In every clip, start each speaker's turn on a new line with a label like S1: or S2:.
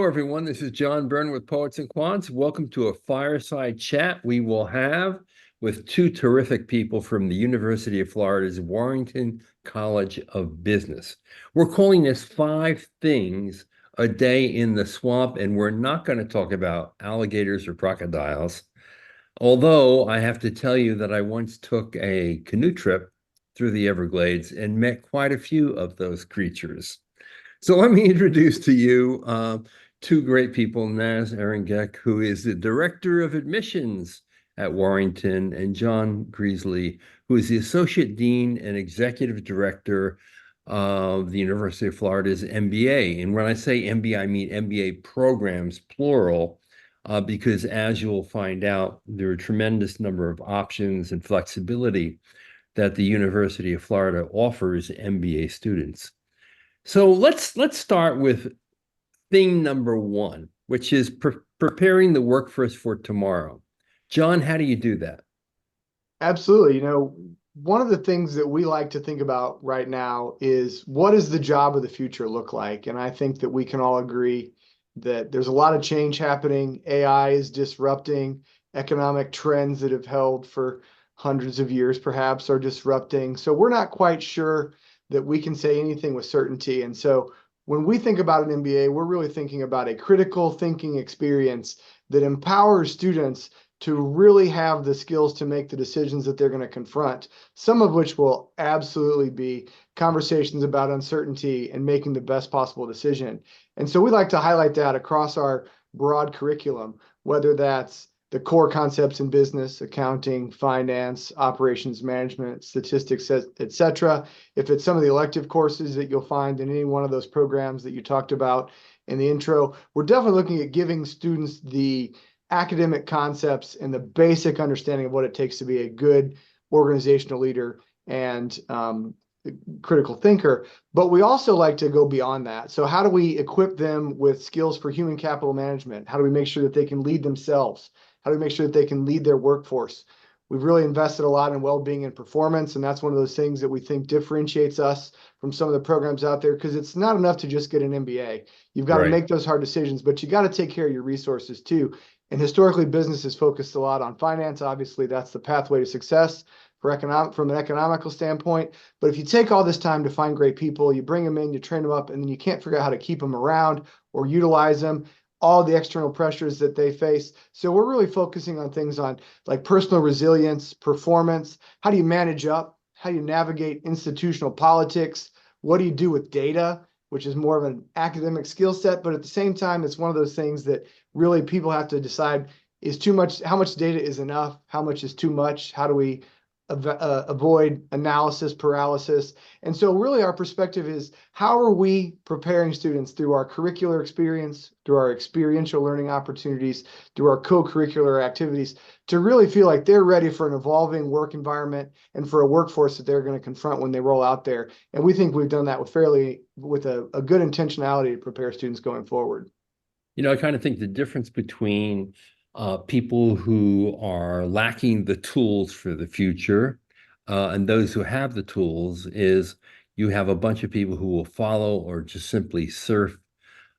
S1: everyone. This is John Byrne with Poets and Quants. Welcome to a fireside chat we will have with two terrific people from the University of Florida's Warrington College of Business. We're calling this 5 Things a Day in the Swamp, and we're not going to talk about alligators or crocodiles. Although I have to tell you that I once took a canoe trip through the Everglades and met quite a few of those creatures. So let me introduce to you two great people, Naz Erengek, who is the Director of Admissions at Warrington, and John Greasley, who is the Associate Dean and Executive Director of the University of Florida's MBA. And when I say MBA, I mean MBA programs, plural, because as you'll find out, there are a tremendous number of options and flexibility that the University of Florida offers MBA students. So let's start with thing number 1, which is preparing the workforce for tomorrow. John, how do you do that?
S2: Absolutely. One of the things that we like to think about right now is what does the job of the future look like? And I think that we can all agree that there's a lot of change happening. AI is disrupting economic trends that have held for hundreds of years, perhaps, are disrupting. So we're not quite sure that we can say anything with certainty. And so when we think about an MBA, we're really thinking about a critical thinking experience that empowers students to really have the skills to make the decisions that they're going to confront, some of which will absolutely be conversations about uncertainty and making the best possible decision. And so we like to highlight that across our broad curriculum, whether that's the core concepts in business, accounting, finance, operations management, statistics, et cetera. If it's some of the elective courses that you'll find in any one of those programs that you talked about in the intro, we're definitely looking at giving students the academic concepts and the basic understanding of what it takes to be a good organizational leader and critical thinker. But we also like to go beyond that. So how do we equip them with skills for human capital management? How do we make sure that they can lead themselves? How do we make sure that they can lead their workforce? We've really invested a lot in well-being and performance, and that's one of those things that we think differentiates us from some of the programs out there, because it's not enough to just get an MBA. You've got to make those hard decisions, but you got to take care of your resources too. And historically, business has focused a lot on finance. Obviously, that's the pathway to success from an economical standpoint. But if you take all this time to find great people, you bring them in, you train them up, and then you can't figure out how to keep them around or utilize them, all the external pressures that they face. So we're really focusing on things on like personal resilience, performance. How do you manage up? How do you navigate institutional politics? What do you do with data, which is more of an academic skill set, but at the same time, it's one of those things that really people have to decide is too much, how much data is enough, how much is too much, how do we avoid analysis paralysis. And so really our perspective is, how are we preparing students through our curricular experience, through our experiential learning opportunities, through our co-curricular activities, to really feel like they're ready for an evolving work environment and for a workforce that they're going to confront when they roll out there. And we think we've done that with a good intentionality to prepare students going forward.
S1: I kind of think the difference between people who are lacking the tools for the future and those who have the tools is you have a bunch of people who will follow or just simply surf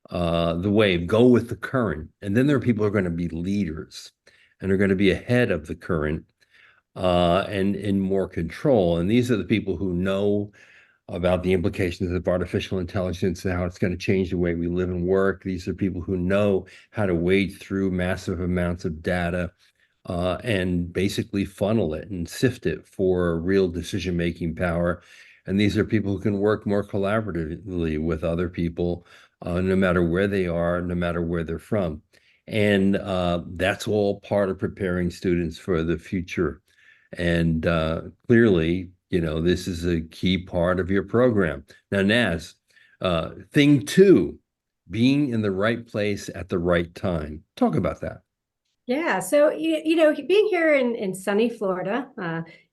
S1: the wave, go with the current. And then there are people who are going to be leaders and are going to be ahead of the current and in more control. And these are the people who know about the implications of artificial intelligence and how it's going to change the way we live and work. These are people who know how to wade through massive amounts of data and basically funnel it and sift it for real decision-making power. And these are people who can work more collaboratively with other people, no matter where they are, no matter where they're from. And that's all part of preparing students for the future. And clearly, this is a key part of your program. Now, Naz, thing 2, being in the right place at the right time. Talk about that.
S3: Yeah, so being here in sunny Florida,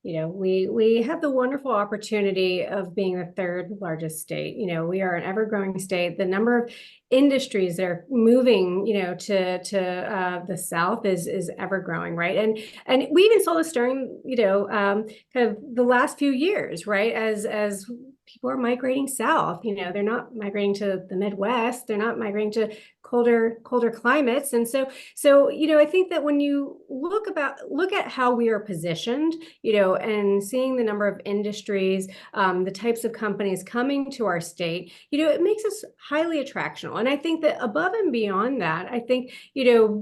S3: we have the wonderful opportunity of being the 3rd largest state. We are an ever-growing state. The number of industries that are moving, to the south is ever growing, right? And we even saw this during, kind of the last few years, right? As people are migrating south, they're not migrating to the Midwest, they're not migrating to colder climates. And so, I think that when you look at how we are positioned, and seeing the number of industries, the types of companies coming to our state, it makes us highly attractional. And I think that above and beyond that, I think,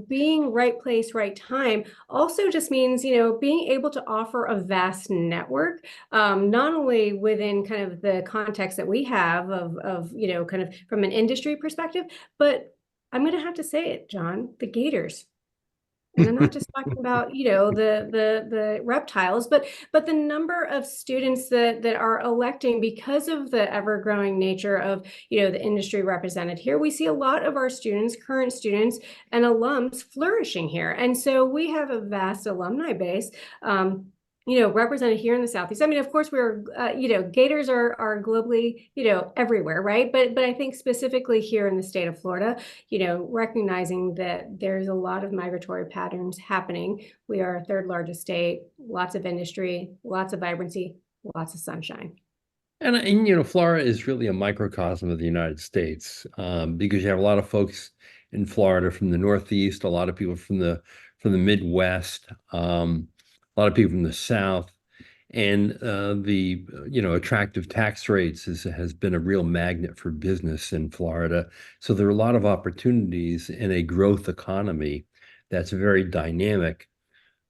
S3: being right place, right time also just means, being able to offer a vast network, not only within kind of the context that we have of kind of from an industry perspective, but I'm going to have to say it, John, the gators. And I'm not just talking about, the reptiles, but the number of students that are electing because of the ever-growing nature of, the industry represented here. We see a lot of our students, current students and alums flourishing here. And so we have a vast alumni base, represented here in the Southeast. I mean, of course, we're, gators are globally, everywhere, right? But I think specifically here in the state of Florida, recognizing that there's a lot of migratory patterns happening. We are a third largest state, lots of industry, lots of vibrancy, lots of sunshine.
S1: And Florida is really a microcosm of the United States, because you have a lot of folks in Florida from the Northeast, a lot of people from the Midwest, a lot of people from the South, and the attractive tax rates has been a real magnet for business in Florida. So there are a lot of opportunities in a growth economy that's very dynamic.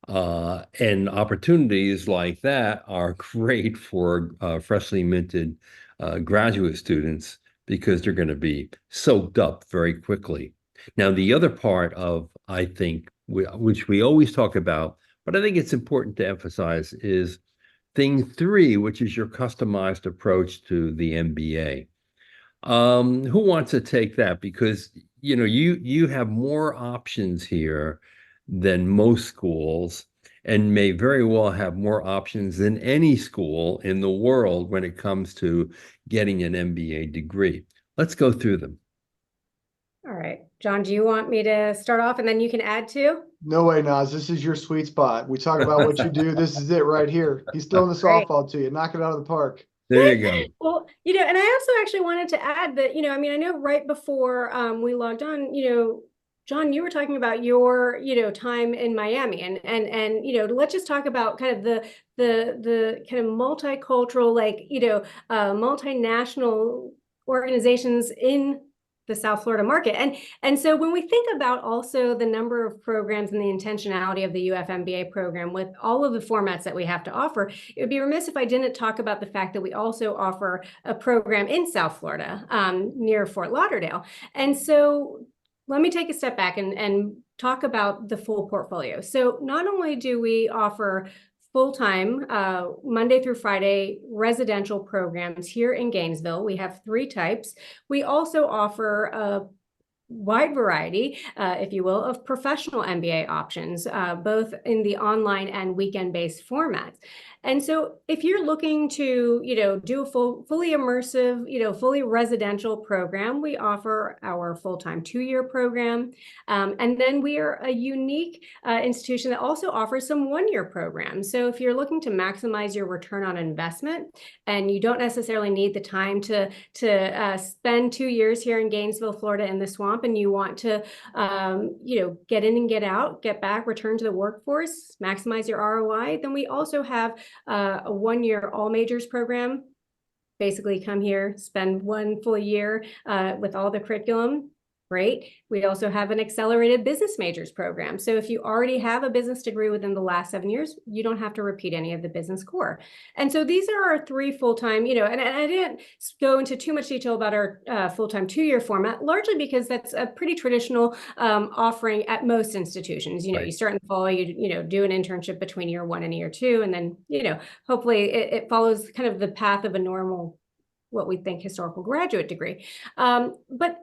S1: And opportunities like that are great for freshly minted graduate students because they're going to be soaked up very quickly. Now, the other part of, I think, which we always talk about, but I think it's important to emphasize, is thing 3, which is your customized approach to the MBA. Who wants to take that? Because you have more options here than most schools, and may very well have more options than any school in the world when it comes to getting an MBA degree. Let's go through them.
S3: All right, John, do you want me to start off and then you can add to?
S2: No way, Naz. This is your sweet spot. We talk about what you do. This is it right here. He's throwing the softball to you. Knock it out of the park.
S1: There you go.
S3: Well, and I also actually wanted to add that, I mean, I know right before we logged on, John, you were talking about your, time in Miami, and let's just talk about kind of the kind of multicultural, like, multinational organizations in the South Florida market. And so when we think about also the number of programs and the intentionality of the UF MBA program with all of the formats that we have to offer, it would be remiss if I didn't talk about the fact that we also offer a program in South Florida, near Fort Lauderdale. And so let me take a step back and talk about the full portfolio. So not only do we offer full-time, Monday through Friday residential programs here in Gainesville. We have 3 types. We also offer a wide variety, if you will, of professional MBA options, both in the online and weekend-based formats. And so if you're looking to, do a fully immersive, fully residential program, we offer our full-time 2-year program. And then we are a unique institution that also offers some 1-year programs. So if you're looking to maximize your return on investment and you don't necessarily need the time to spend 2 years here in Gainesville, Florida in the swamp, and you want to, get in and get out, get back, return to the workforce, maximize your ROI, then we also have a 1-year all majors program. Basically come here, spend 1 full year with all the curriculum. Great. We also have an accelerated business majors program. So if you already have a business degree within the last 7 years, you don't have to repeat any of the business core. And so these are our 3 full-time, and I didn't go into too much detail about our full-time 2-year format, largely because that's a pretty traditional offering at most institutions.
S1: Right.
S3: You start in the fall, you do an internship between year 1 and year 2, and then, hopefully it follows kind of the path of a normal, what we think historical graduate degree. But,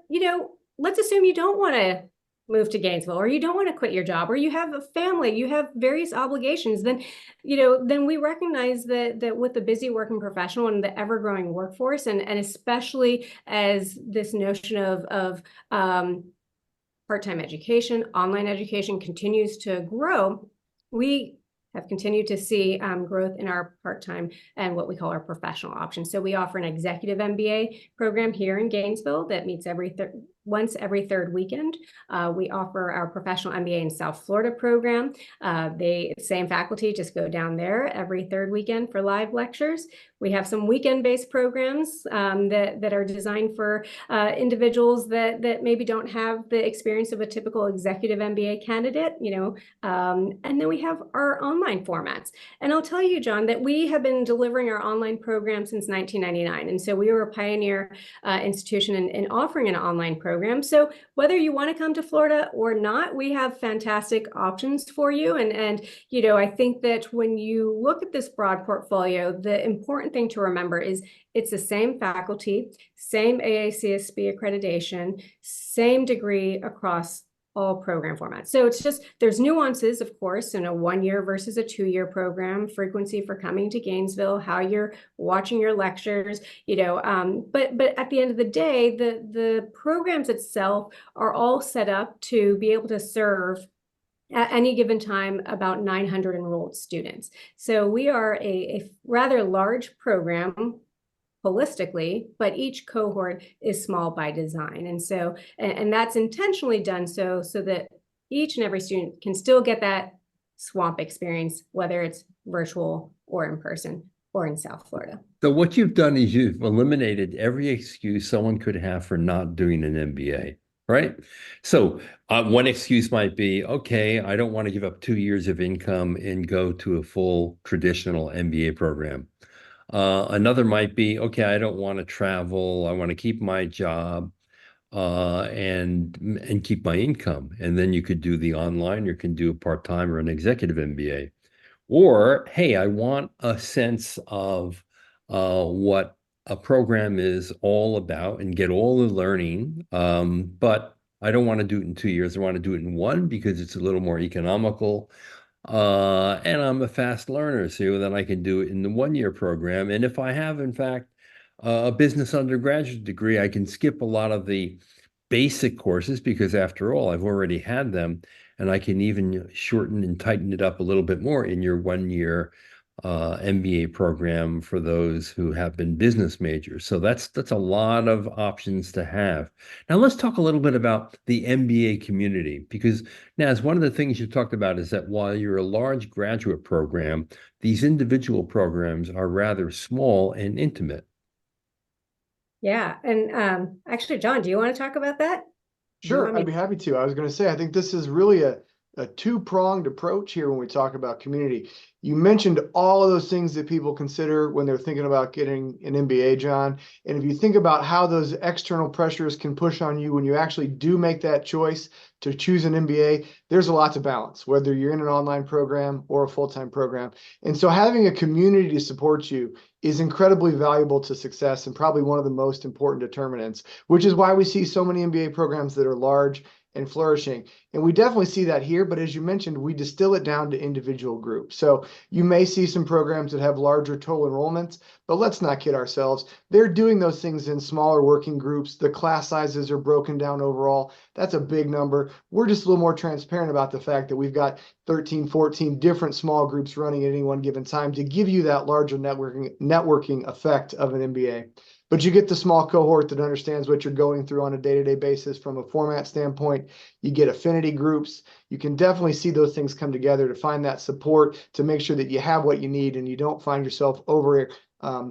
S3: let's assume you don't want to move to Gainesville, or you don't want to quit your job, or you have a family, you have various obligations, then we recognize that with the busy working professional and the ever-growing workforce, and especially as this notion of part-time education, online education continues to grow, we have continued to see growth in our part-time and what we call our professional options. So we offer an executive MBA program here in Gainesville that meets every once every third weekend. We offer our professional MBA in South Florida program. Same faculty, just go down there every third weekend for live lectures. We have some weekend-based programs that are designed for individuals that maybe don't have the experience of a typical executive MBA candidate, and then we have our online formats. And I'll tell you, John, that we have been delivering our online program since 1999. And so we were a pioneer institution in offering an online program. So whether you want to come to Florida or not, we have fantastic options for you. And I think that when you look at this broad portfolio, the important thing to remember is it's the same faculty, same AACSB accreditation, same degree across all program formats. So it's just, there's nuances, of course, in a 1-year versus a 2-year program, frequency for coming to Gainesville, how you're watching your lectures, but at the end of the day, the programs itself are all set up to be able to serve at any given time about 900 enrolled students. So we are a rather large program holistically, but each cohort is small by design. And so, and that's intentionally done so that each and every student can still get that swamp experience, whether it's virtual or in person or in South Florida.
S1: So what you've done is you've eliminated every excuse someone could have for not doing an MBA, right? So one excuse might be, okay, I don't want to give up 2 years of income and go to a full traditional MBA program. Another might be, okay, I don't want to travel. I want to keep my job and keep my income. And then you could do the online, you can do a part-time or an executive MBA. Or, hey, I want a sense of what a program is all about and get all the learning, but I don't want to do it in 2 years. I want to do it in 1 because it's a little more economical. And I'm a fast learner, so then I can do it in the 1-year program. And if I have, in fact, a business undergraduate degree, I can skip a lot of the basic courses because, after all, I've already had them. And I can even shorten and tighten it up a little bit more in your 1-year MBA program for those who have been business majors. So that's a lot of options to have. Now let's talk a little bit about the MBA community, because now, as one of the things you talked about is that while you're a large graduate program, these individual programs are rather small and intimate.
S3: Yeah. And actually, John, do you want to talk about that?
S2: Sure, I'd be happy to. I was going to say, I think this is really a two-pronged approach here when we talk about community. You mentioned all of those things that people consider when they're thinking about getting an MBA, John. And if you think about how those external pressures can push on you when you actually do make that choice to choose an MBA, there's a lot to balance, whether you're in an online program or a full-time program. And so having a community to support you is incredibly valuable to success and probably one of the most important determinants, which is why we see so many MBA programs that are large and flourishing. And we definitely see that here, but as you mentioned, we distill it down to individual groups. So you may see some programs that have larger total enrollments, but let's not kid ourselves. They're doing those things in smaller working groups. The class sizes are broken down overall. That's a big number. We're just a little more transparent about the fact that we've got 13, 14 different small groups running at any one given time to give you that larger networking effect of an MBA. But you get the small cohort that understands what you're going through on a day-to-day basis from a format standpoint. You get affinity groups. You can definitely see those things come together to find that support to make sure that you have what you need and you don't find yourself over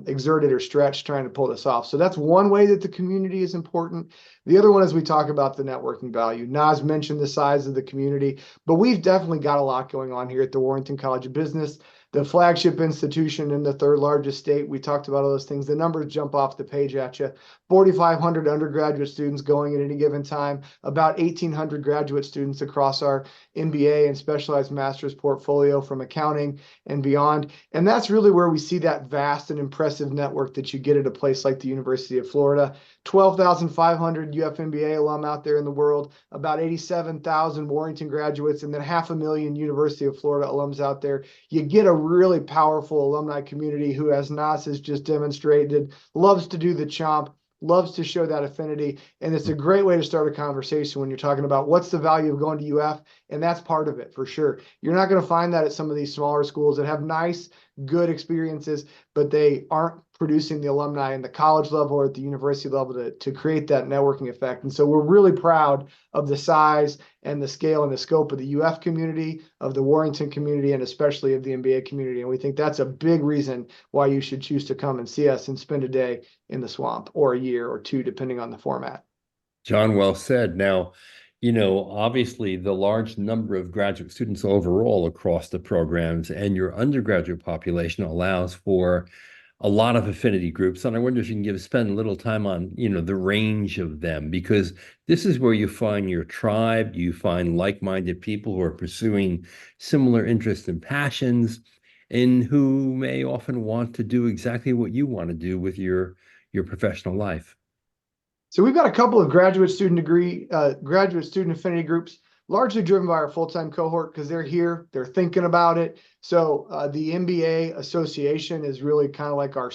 S2: exerted or stretched trying to pull this off. So that's one way that the community is important. The other one is we talk about the networking value. Naz mentioned the size of the community, but we've definitely got a lot going on here at the Warrington College of Business, the flagship institution in the 3rd largest state. We talked about all those things. The numbers jump off the page at you. 4,500 undergraduate students going at any given time, about 1,800 graduate students across our MBA and specialized master's portfolio from accounting and beyond. And that's really where we see that vast and impressive network that you get at a place like the University of Florida. 12,500 UFMBA alum out there in the world, about 87,000 Warrington graduates, and then 500,000 University of Florida alums out there. You get a really powerful alumni community who, as Nas has just demonstrated, loves to do the chomp, loves to show that affinity. And it's a great way to start a conversation when you're talking about what's the value of going to UF. And that's part of it for sure. You're not going to find that at some of these smaller schools that have nice, good experiences, but they aren't producing the alumni in the college level or at the university level to create that networking effect. And so we're really proud of the size and the scale and the scope of the UF community, of the Warrington community, and especially of the MBA community. And we think that's a big reason why you should choose to come and see us and spend a day in the swamp, or a year or two, depending on the format.
S1: John, well said. Now, obviously the large number of graduate students overall across the programs and your undergraduate population allows for a lot of affinity groups. And I wonder if you can spend a little time on, the range of them, because this is where you find your tribe, you find like-minded people who are pursuing similar interests and passions, and who may often want to do exactly what you want to do with your professional life.
S2: So we've got a couple of graduate student affinity groups, largely driven by our full-time cohort because they're here, they're thinking about it. So the MBA Association is really kind of like our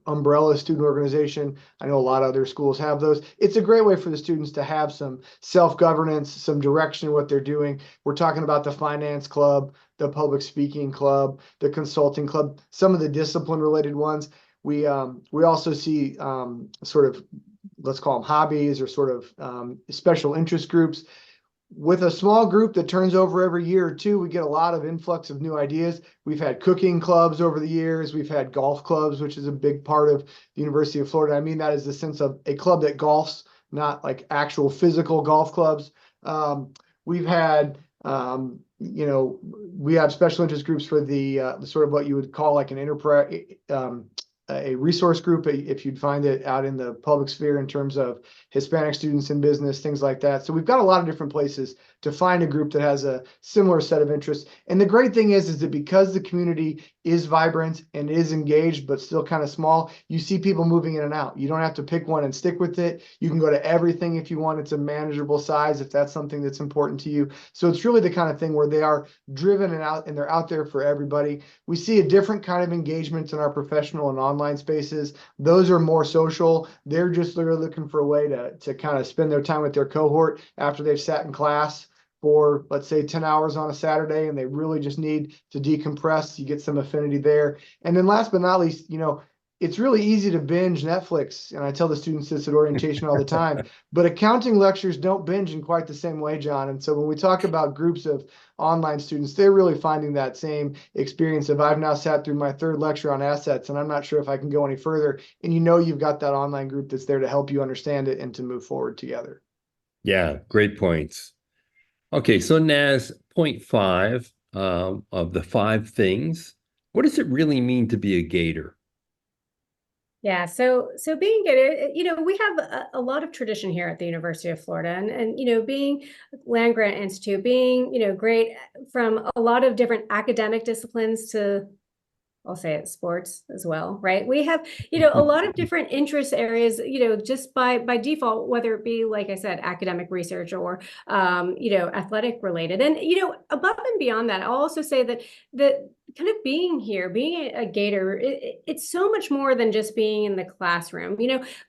S2: umbrella student organization. I know a lot of other schools have those. It's a great way for the students to have some self-governance, some direction in what they're doing. We're talking about the finance club, the public speaking club, the consulting club, some of the discipline-related ones. We also see sort of, let's call them hobbies or sort of special interest groups. With a small group that turns over every year or two, we get a lot of influx of new ideas. We've had cooking clubs over the years. We've had golf clubs, which is a big part of the University of Florida. I mean that is the sense of a club that golfs, not like actual physical golf clubs. We've had, we have special interest groups for the sort of what you would call like an enterprise, a resource group, if you'd find it out in the public sphere in terms of Hispanic students in business, things like that. So we've got a lot of different places to find a group that has a similar set of interests. And the great thing is that because the community is vibrant and is engaged, but still kind of small, you see people moving in and out. You don't have to pick one and stick with it. You can go to everything if you want. It's a manageable size if that's something that's important to you. So it's really the kind of thing where they are driven and they're out there for everybody. We see a different kind of engagement in our professional and online spaces. Those are more social. They're just literally looking for a way to kind of spend their time with their cohort after they've sat in class for, let's say, 10 hours on a Saturday, and they really just need to decompress. You get some affinity there. And then last but not least, it's really easy to binge Netflix. And I tell the students this at orientation all the time, but accounting lectures don't binge in quite the same way, John. And so when we talk about groups of online students, they're really finding that same experience of, I've now sat through my third lecture on assets, and I'm not sure if I can go any further. And you've got that online group that's there to help you understand it and to move forward together.
S1: Yeah, great points. Okay, so Naz, point 5 of the 5 things. What does it really mean to be a gator?
S3: Yeah, so being Gator, we have a lot of tradition here at the University of Florida, and being land grant institute, being great from a lot of different academic disciplines to, I'll say it, sports as well, right? We have, a lot of different interest areas, just by default, whether it be, like I said, academic research or, athletic related. And, above and beyond that, I'll also say that kind of being here, being a Gator, it's so much more than just being in the classroom.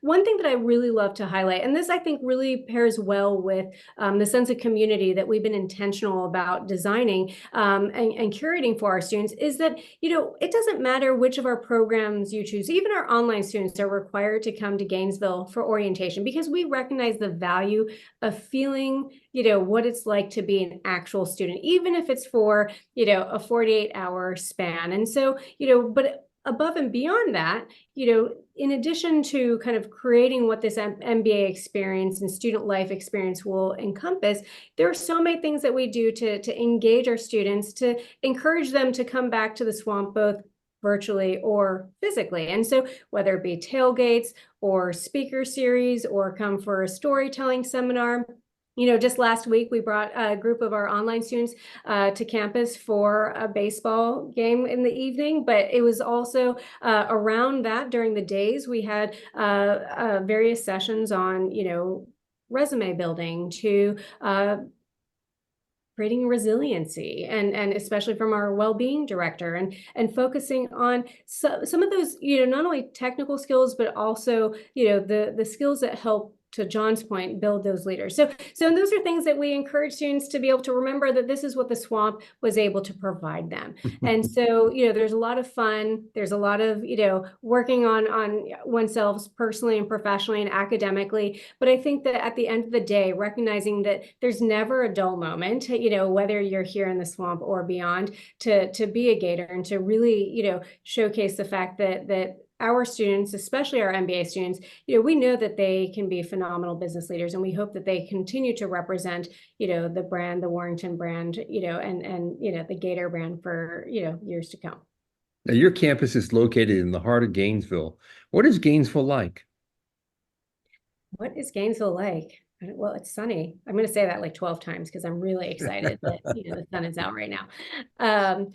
S3: One thing that I really love to highlight, and this I think really pairs well with the sense of community that we've been intentional about designing and curating for our students, is that, it doesn't matter which of our programs you choose. Even our online students are required to come to Gainesville for orientation because we recognize the value of feeling, what it's like to be an actual student, even if it's for, a 48-hour span. And so, but above and beyond that, in addition to kind of creating what this MBA experience and student life experience will encompass, there are so many things that we do to engage our students, to encourage them to come back to the swamp, both virtually or physically. And so whether it be tailgates or speaker series or come for a storytelling seminar, just last week, we brought a group of our online students to campus for a baseball game in the evening, but it was also around that during the days, we had various sessions on, resume building to creating resiliency, and especially from our well-being director, and focusing on some of those, not only technical skills, but also, the skills that help John's point, build those leaders. So those are things that we encourage students to be able to remember, that this is what the swamp was able to provide them. And so, there's a lot of fun. There's a lot of, working on oneself personally and professionally and academically. But I think that at the end of the day, recognizing that there's never a dull moment, whether you're here in the swamp or beyond, to be a Gator and to really, showcase the fact that our students, especially our MBA students, we know that they can be phenomenal business leaders, and we hope that they continue to represent, the brand, the Warrington brand, and the Gator brand for, years to come.
S1: Now, your campus is located in the heart of Gainesville. What is Gainesville like?
S3: What is Gainesville like? Well, it's sunny. I'm going to say that like 12 times because I'm really excited that the sun is out right now.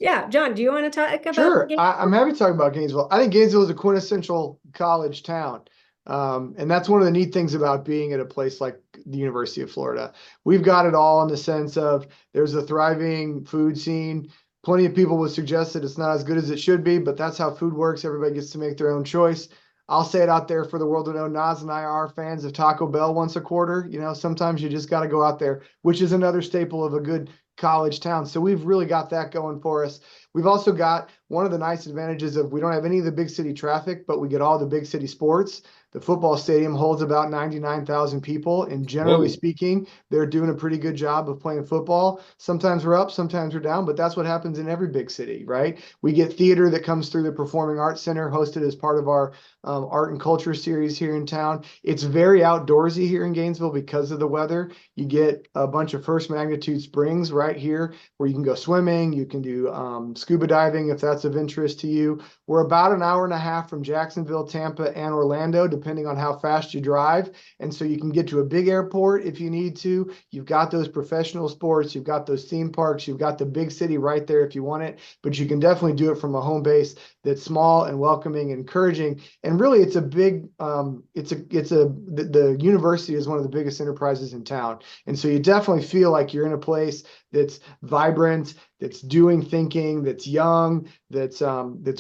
S3: Yeah, John, do you want to talk about?
S2: Sure, I'm happy to talk about Gainesville. I think Gainesville is a quintessential college town. And that's one of the neat things about being at a place like the University of Florida. We've got it all in the sense of there's a thriving food scene. Plenty of people would suggest that it's not as good as it should be, but that's how food works. Everybody gets to make their own choice. I'll say it out there for the world to know. Naz and I are fans of Taco Bell once a quarter. Sometimes you just got to go out there, which is another staple of a good college town. So we've really got that going for us. We've also got one of the nice advantages of we don't have any of the big city traffic, but we get all the big city sports. The football stadium holds about 99,000 people, and generally speaking, they're doing a pretty good job of playing football. Sometimes we're up, sometimes we're down, but that's what happens in every big city, right? We get theater that comes through the Performing Arts Center, hosted as part of our art and culture series here in town. It's very outdoorsy here in Gainesville because of the weather. You get a bunch of first magnitude springs right here where you can go swimming, you can do scuba diving if that's of interest to you. We're about an hour and a half from Jacksonville, Tampa, and Orlando, depending on how fast you drive. And so you can get to a big airport if you need to. You've got those professional sports, you've got those theme parks, you've got the big city right there if you want it, but you can definitely do it from a home base that's small and welcoming and encouraging. And really it's a big, the university is one of the biggest enterprises in town. And so you definitely feel like you're in a place that's vibrant, that's doing thinking, that's young, that's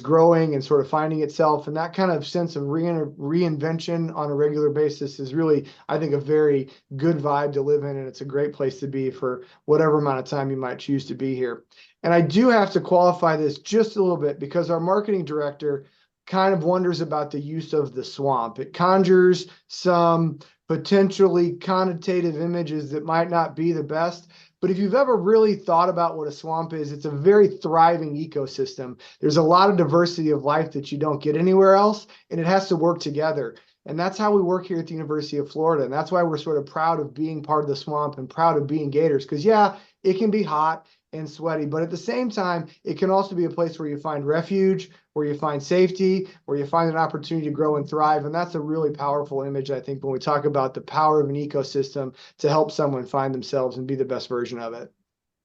S2: growing and sort of finding itself. And that kind of sense of reinvention on a regular basis is really, I think, a very good vibe to live in. And it's a great place to be for whatever amount of time you might choose to be here. And I do have to qualify this just a little bit because our marketing director kind of wonders about the use of the swamp. It conjures some potentially connotative images that might not be the best. But if you've ever really thought about what a swamp is, it's a very thriving ecosystem. There's a lot of diversity of life that you don't get anywhere else, and it has to work together. And that's how we work here at the University of Florida. And that's why we're sort of proud of being part of the swamp and proud of being Gators. Because, yeah, it can be hot and sweaty, but at the same time, it can also be a place where you find refuge, where you find safety, where you find an opportunity to grow and thrive. And that's a really powerful image, I think, when we talk about the power of an ecosystem to help someone find themselves and be the best version of it.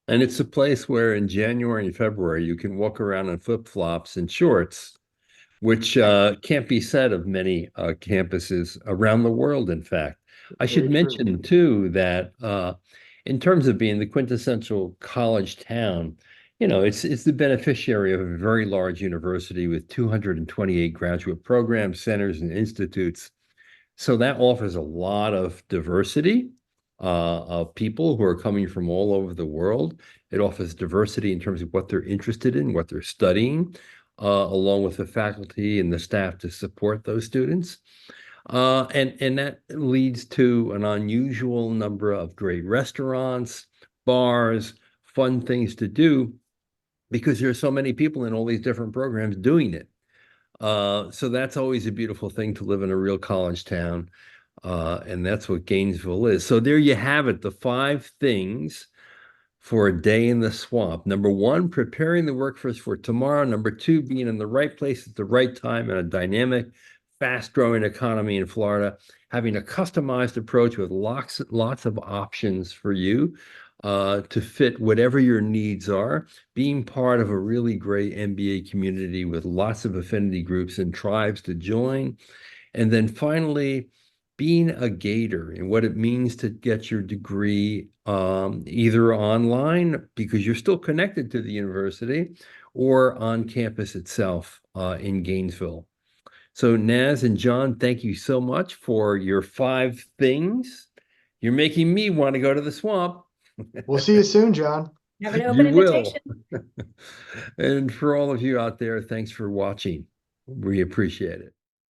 S1: And it's a place where in January and February, you can walk around in flip-flops and shorts, which can't be said of many campuses around the world, in fact. I should mention, too, that in terms of being the quintessential college town, it's the beneficiary of a very large university with 228 graduate programs, centers, and institutes. So that offers a lot of diversity of people who are coming from all over the world. It offers diversity in terms of what they're interested in, what they're studying, along with the faculty and the staff to support those students. And that leads to an unusual number of great restaurants, bars, fun things to do, because there's so many people in all these different programs doing it. So that's always a beautiful thing to live in a real college town. And that's what Gainesville is. So there you have it, the 5 things for a day in the swamp. Number 1, preparing the workforce for tomorrow. Number 2, being in the right place at the right time in a dynamic, fast-growing economy in Florida, having a customized approach with lots of options for you to fit whatever your needs are, being part of a really great MBA community with lots of affinity groups and tribes to join, and then finally, being a Gator and what it means to get your degree either online because you're still connected to the university or on campus itself in Gainesville. So Naz and John, thank you so much for your 5 things. You're making me want to go to the swamp.
S2: We'll see you soon, John.
S3: Have an open
S1: You will.
S3: invitation.
S1: And for all of you out there, thanks for watching. We appreciate it.